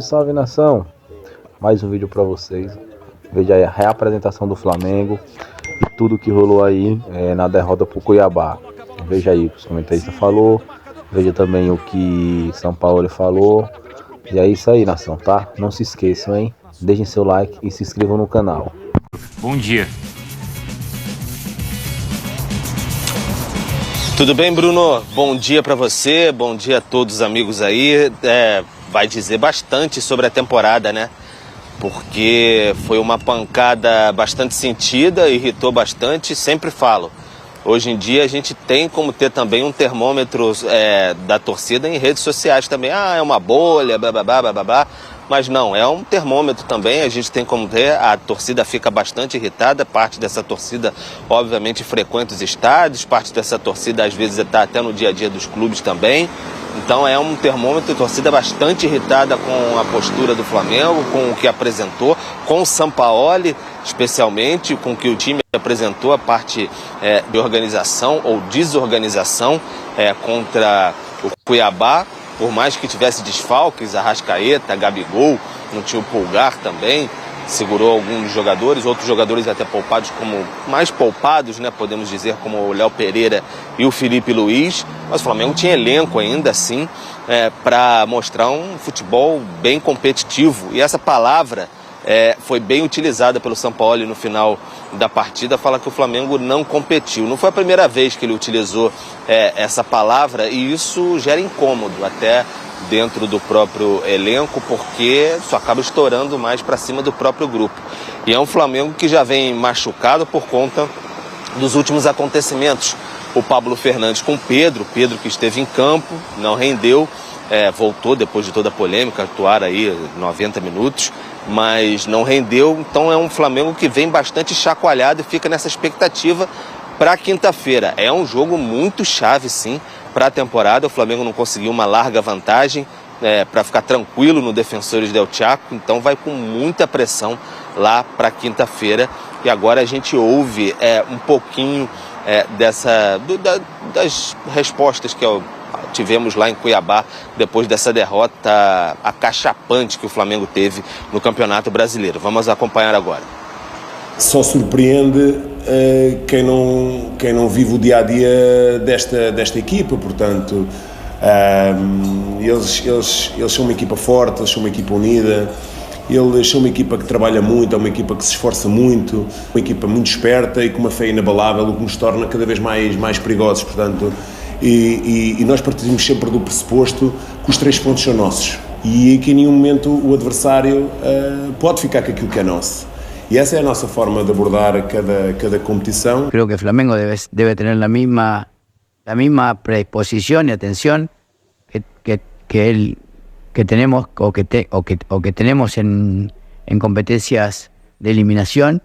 Salve, nação! Mais um vídeo pra vocês. Veja aí a reapresentação do Flamengo e tudo que rolou aí na derrota pro Cuiabá. Veja aí o que os comentaristas falou, veja também o que São Paulo falou. E é isso aí, nação, tá? Não se esqueçam, hein? Deixem seu like e se inscrevam no canal. Bom dia. Tudo bem, Bruno? Bom dia pra você, bom dia a todos os amigos aí. Vai dizer bastante sobre a temporada, né? Porque foi uma pancada bastante sentida, irritou bastante, sempre falo. Hoje em dia a gente tem como ter também um termômetro da torcida em redes sociais também. Ah, é uma bolha, blá, blá, blá, blá, blá, blá. Mas não, é um termômetro também, a gente tem como ter, a torcida fica bastante irritada, parte dessa torcida obviamente frequenta os estádios, parte dessa torcida às vezes está até no dia a dia dos clubes também. Então é um termômetro, torcida bastante irritada com a postura do Flamengo, com o que apresentou, com o Sampaoli especialmente, com o que o time apresentou, a parte de organização ou desorganização contra o Cuiabá. Por mais que tivesse desfalques, Arrascaeta, Gabigol, não tinha o Pulgar também, segurou alguns jogadores, outros jogadores até poupados, como mais poupados, né, podemos dizer, como o Léo Pereira e o Felipe Luiz, mas o Flamengo tinha elenco ainda assim para mostrar um futebol bem competitivo, e essa palavra foi bem utilizada pelo Sampaoli no final da partida, fala que o Flamengo não competiu. Não foi a primeira vez que ele utilizou essa palavra, e isso gera incômodo até dentro do próprio elenco, porque isso acaba estourando mais para cima do próprio grupo. E é um Flamengo que já vem machucado por conta dos últimos acontecimentos. O Pablo Fernandes com o Pedro que esteve em campo, não rendeu, voltou depois de toda a polêmica, atuar aí 90 minutos, mas não rendeu. Então é um Flamengo que vem bastante chacoalhado e fica nessa expectativa para quinta-feira. É um jogo muito chave, sim, para a temporada. O Flamengo não conseguiu uma larga vantagem para ficar tranquilo no Defensores del Chaco, então vai com muita pressão lá para quinta-feira. E agora a gente ouve um pouquinho das respostas que tivemos lá em Cuiabá depois dessa derrota acachapante que o Flamengo teve no Campeonato Brasileiro. Vamos acompanhar agora. Só surpreende quem não vive o dia-a-dia desta equipa, portanto, eles são uma equipa forte, eles são uma equipa unida, eles são uma equipa que trabalha muito, é uma equipa que se esforça muito, uma equipa muito esperta e com uma fé inabalável, o que nos torna cada vez mais perigosos, portanto, e nós partimos sempre do pressuposto que os 3 pontos são nossos e que em nenhum momento o adversário pode ficar com aquilo que é nosso. Y esa es nuestra forma de abordar cada competición. Creo que Flamengo debe tener la misma predisposición y atención que tenemos o que tenemos en competencias de eliminación,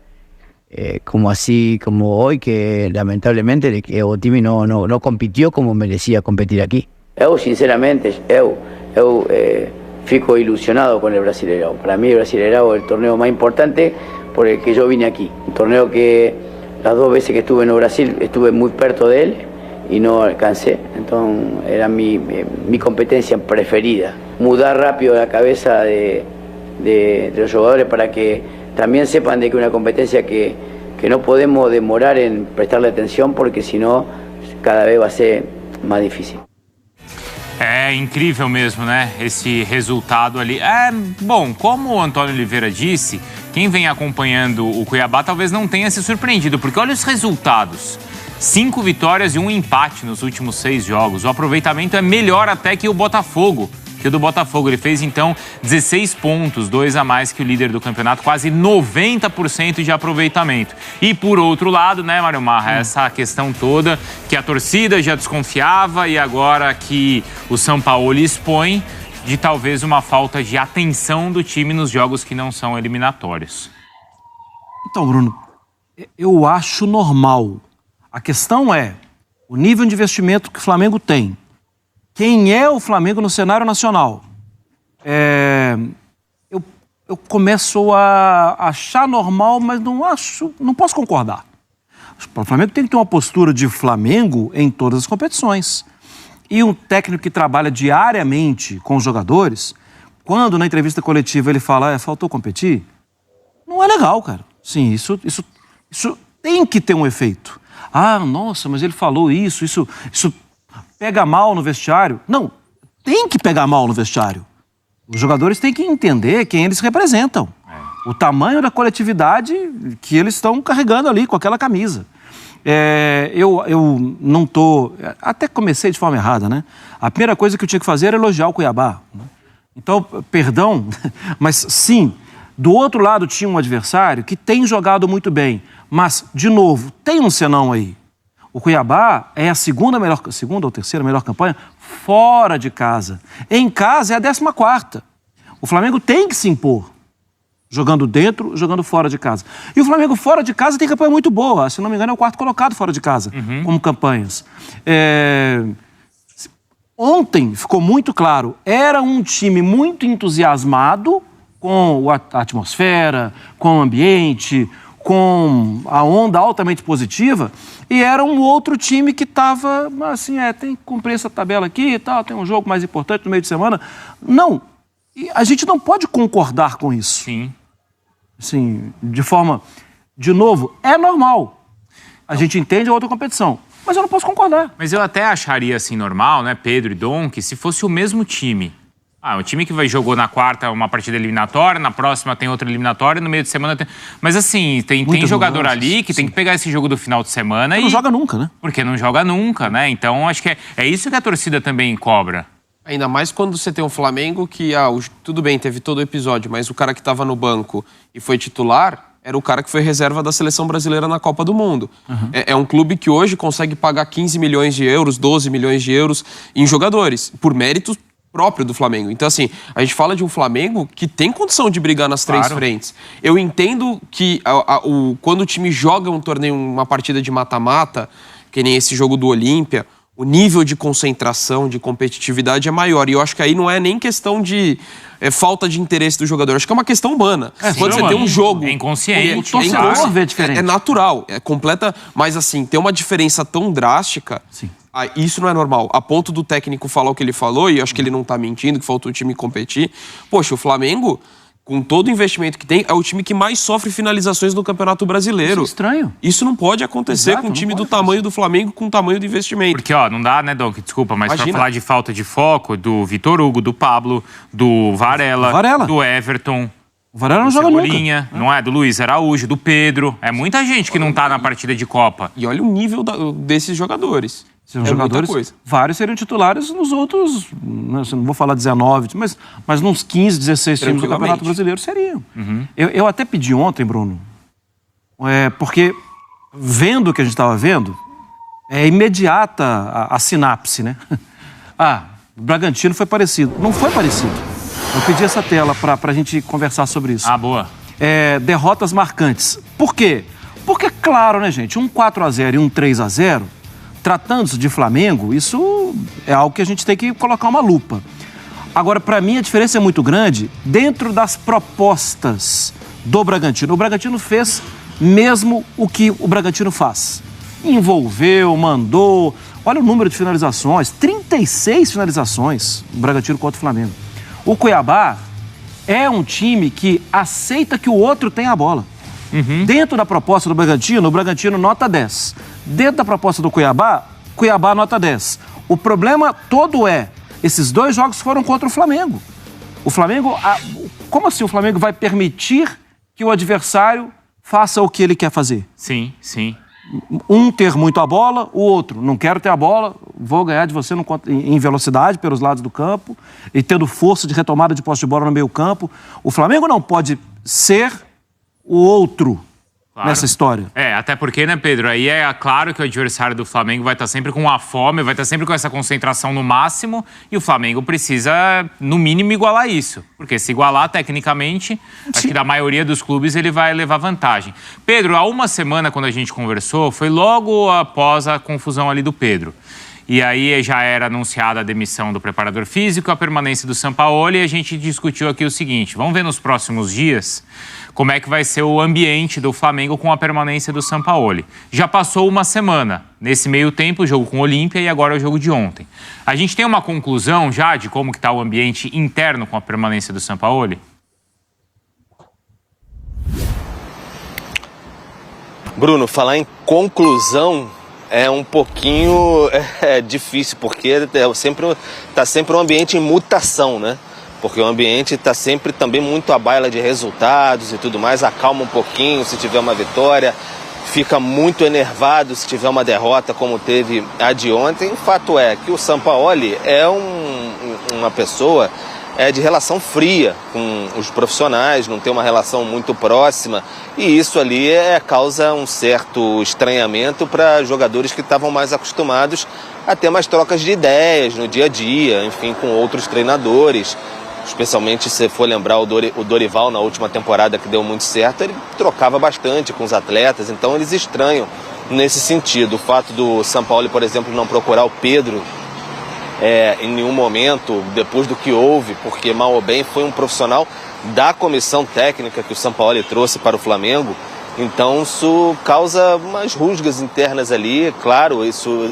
como hoy, que lamentablemente o time no compitió como merecía competir aquí. Eu, sinceramente, fico ilusionado con el Brasileirão. Para mí el Brasileirão es el torneo más importante por el que yo vine aquí. Un torneo que las 2 veces que estuve en Brasil estuve muy perto de él y no alcancé. Entonces era mi competencia preferida. Mudar rápido la cabeza de los jugadores para que también sepan de que es una competencia que no podemos demorar en prestarle atención, porque si no cada vez va a ser más difícil. É incrível mesmo, né? Esse resultado ali. Bom, como o Antônio Oliveira disse, quem vem acompanhando o Cuiabá talvez não tenha se surpreendido, porque olha os resultados. 5 vitórias e 1 empate nos últimos 6 jogos. O aproveitamento é melhor até que o Botafogo. Ele fez, então, 16 pontos, 2 a mais que o líder do campeonato, quase 90% de aproveitamento. E, por outro lado, né, Mário Marra, essa questão toda que a torcida já desconfiava e agora que o Sampaoli expõe de talvez uma falta de atenção do time nos jogos que não são eliminatórios. Então, Bruno, eu acho normal. A questão é o nível de investimento que o Flamengo tem. Quem é o Flamengo no cenário nacional? Eu começo a achar normal, mas não posso concordar. O Flamengo tem que ter uma postura de Flamengo em todas as competições. E um técnico que trabalha diariamente com os jogadores quando na entrevista coletiva ele fala, faltou competir, não é legal, cara. Sim, isso tem que ter um efeito. Ah, nossa, mas ele falou isso pega mal no vestiário. Não, tem que pegar mal no vestiário. Os jogadores têm que entender quem eles representam. O tamanho da coletividade que eles estão carregando ali com aquela camisa. Eu não tô... Até comecei de forma errada, né? A primeira coisa que eu tinha que fazer era elogiar o Cuiabá. Né? Então, perdão, mas sim, do outro lado tinha um adversário que tem jogado muito bem. Mas, de novo, tem um senão aí. O Cuiabá é a segunda ou terceira melhor campanha fora de casa. Em casa é a 14ª. O Flamengo tem que se impor. Jogando dentro, jogando fora de casa. E o Flamengo fora de casa tem campanha muito boa. Se não me engano, é o 4º colocado fora de casa, como campanhas. Ontem ficou muito claro, era um time muito entusiasmado com a atmosfera, com o ambiente, com a onda altamente positiva, e era um outro time que estava, assim, tem que cumprir essa tabela aqui e tal, tem um jogo mais importante no meio de semana. Não, e a gente não pode concordar com isso. Sim. Assim, de forma, de novo, é normal. A gente entende a outra competição, mas eu não posso concordar. Mas eu até acharia assim normal, né, Pedro e Dom, que se fosse o mesmo time. O time que jogou na quarta uma partida eliminatória, na próxima tem outra eliminatória, no meio de semana tem... Mas assim, tem jogador ali que tem que pegar esse jogo do final de semana Não joga nunca, né? Porque não joga nunca, né? Então acho que é isso que a torcida também cobra. Ainda mais quando você tem um Flamengo que, tudo bem, teve todo o episódio, mas o cara que estava no banco e foi titular era o cara que foi reserva da seleção brasileira na Copa do Mundo. É um clube que hoje consegue pagar 15 milhões de euros, 12 milhões de euros em jogadores, por mérito próprio do Flamengo. Então, assim, a gente fala de um Flamengo que tem condição de brigar nas três frentes. Eu entendo que quando o time joga um torneio, uma partida de mata-mata, que nem esse jogo do Olímpia, o nível de concentração, de competitividade é maior. E eu acho que aí não é nem questão de falta de interesse do jogador. Acho que é uma questão humana. Quando você tem um jogo... É inconsciente. O torcedor vê diferente. É natural, é completa... Mas assim, tem uma diferença tão drástica... Sim. Isso não é normal. A ponto do técnico falar o que ele falou, e eu acho que ele não tá mentindo, que faltou o time competir. Poxa, o Flamengo... com todo o investimento que tem, é o time que mais sofre finalizações no Campeonato Brasileiro. Isso é estranho. Isso não pode acontecer com um time do tamanho do Flamengo, com o tamanho do investimento. Porque, não dá, né, Dom? Desculpa, mas Imagina. pra falar de falta de foco, do Vitor Hugo, do Pablo, do Varela, do Everton... O Varela não joga Cebolinha, nunca. Não é? Do Luiz Araújo, do Pedro. É muita gente que não tá na partida de Copa. E olha o nível desses jogadores. São jogadores, vários seriam titulares nos outros, não vou falar 19, mas nos 15, 16 times do Campeonato Brasileiro seriam. Eu até pedi ontem, Bruno, porque vendo o que a gente estava vendo, é imediata a sinapse, né? O Bragantino foi parecido. Não foi parecido. Eu pedi essa tela para a gente conversar sobre isso. Boa. Derrotas marcantes. Por quê? Porque, claro, né, gente, um 4-0 e um 3-0... tratando-se de Flamengo, isso é algo que a gente tem que colocar uma lupa. Agora, para mim, a diferença é muito grande dentro das propostas do Bragantino. O Bragantino fez mesmo o que o Bragantino faz. Envolveu, mandou. Olha o número de finalizações, 36 finalizações o Bragantino contra o Flamengo. O Cuiabá é um time que aceita que o outro tenha a bola. Dentro da proposta do Bragantino, o Bragantino nota 10. Dentro da proposta do Cuiabá, Cuiabá nota 10. O problema todo esses dois jogos foram contra o Flamengo. O Flamengo, como assim o Flamengo vai permitir que o adversário faça o que ele quer fazer? Sim, sim. Um ter muito a bola, o outro, não quero ter a bola, vou ganhar de você em velocidade pelos lados do campo e tendo força de retomada de posse de bola no meio campo. O Flamengo não pode ser o outro nessa história. Até porque, né, Pedro, aí é claro que o adversário do Flamengo vai estar sempre com a fome, vai estar sempre com essa concentração no máximo, e o Flamengo precisa, no mínimo, igualar isso. Porque se igualar, tecnicamente, acho que da maioria dos clubes ele vai levar vantagem. Pedro, há uma semana, quando a gente conversou, foi logo após a confusão ali do Pedro. E aí já era anunciada a demissão do preparador físico, a permanência do Sampaoli, e a gente discutiu aqui o seguinte: vamos ver nos próximos dias como é que vai ser o ambiente do Flamengo com a permanência do Sampaoli. Já passou uma semana. Nesse meio tempo, o jogo com o Olímpia e agora o jogo de ontem. A gente tem uma conclusão já de como que está o ambiente interno com a permanência do Sampaoli? Bruno, falar em conclusão é um pouquinho difícil, porque tá sempre um ambiente em mutação, né? Porque o ambiente está sempre também muito à baila de resultados e tudo mais, acalma um pouquinho se tiver uma vitória, fica muito enervado se tiver uma derrota como teve a de ontem. O fato é que o Sampaoli é uma pessoa de relação fria com os profissionais, não tem uma relação muito próxima, e isso ali causa um certo estranhamento para jogadores que estavam mais acostumados a ter mais trocas de ideias no dia a dia, enfim, com outros treinadores. Especialmente se for lembrar o Dorival na última temporada, que deu muito certo, ele trocava bastante com os atletas, então eles estranham nesse sentido. O fato do Sampaoli, por exemplo, não procurar o Pedro em nenhum momento, depois do que houve, porque mal ou bem foi um profissional da comissão técnica que o Sampaoli trouxe para o Flamengo, então isso causa umas rusgas internas ali, claro, isso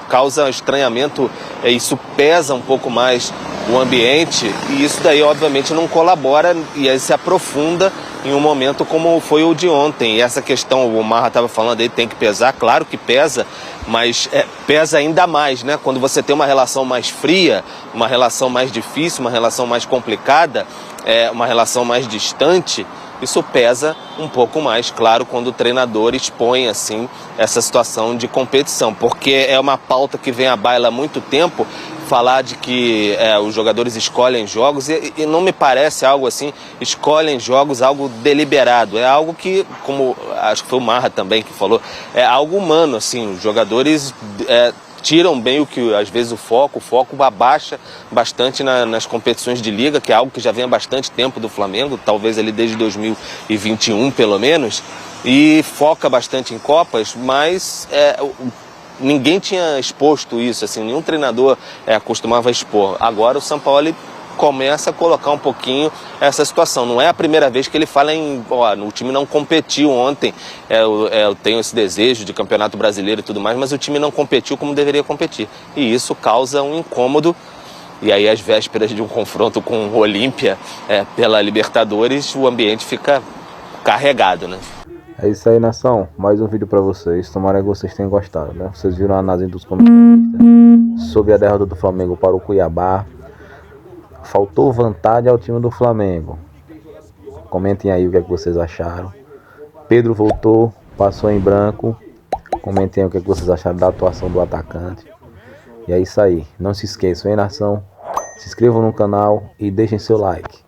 causa estranhamento, isso pesa um pouco mais o ambiente, e isso daí obviamente não colabora e aí se aprofunda em um momento como foi o de ontem. E essa questão, o Marra estava falando aí, tem que pesar, claro que pesa, mas pesa ainda mais, né? Quando você tem uma relação mais fria, uma relação mais difícil, uma relação mais complicada, uma relação mais distante, isso pesa um pouco mais, claro, quando o treinador expõe assim essa situação de competição, porque é uma pauta que vem à baila há muito tempo, falar de que os jogadores escolhem jogos, e não me parece algo assim, escolhem jogos, algo deliberado, é algo que, como acho que foi o Marra também que falou, é algo humano, assim, os jogadores tiram bem às vezes o foco abaixa bastante nas competições de liga, que é algo que já vem há bastante tempo do Flamengo, talvez ali desde 2021 pelo menos, e foca bastante em Copas, mas ninguém tinha exposto isso, assim, nenhum treinador costumava expor. Agora o Sampaoli começa a colocar um pouquinho essa situação. Não é a primeira vez que ele fala o time não competiu ontem, eu tenho esse desejo de campeonato brasileiro e tudo mais, mas o time não competiu como deveria competir. E isso causa um incômodo, e aí às vésperas de um confronto com o Olímpia pela Libertadores, o ambiente fica carregado, né? É isso aí, nação. Mais um vídeo pra vocês. Tomara que vocês tenham gostado, né? Vocês viram a análise dos comentaristas sobre a derrota do Flamengo para o Cuiabá. Faltou vantagem ao time do Flamengo. Comentem aí o que é que vocês acharam. Pedro voltou, passou em branco. Comentem aí o que é que vocês acharam da atuação do atacante. E é isso aí. Não se esqueçam, hein, nação? Se inscrevam no canal e deixem seu like.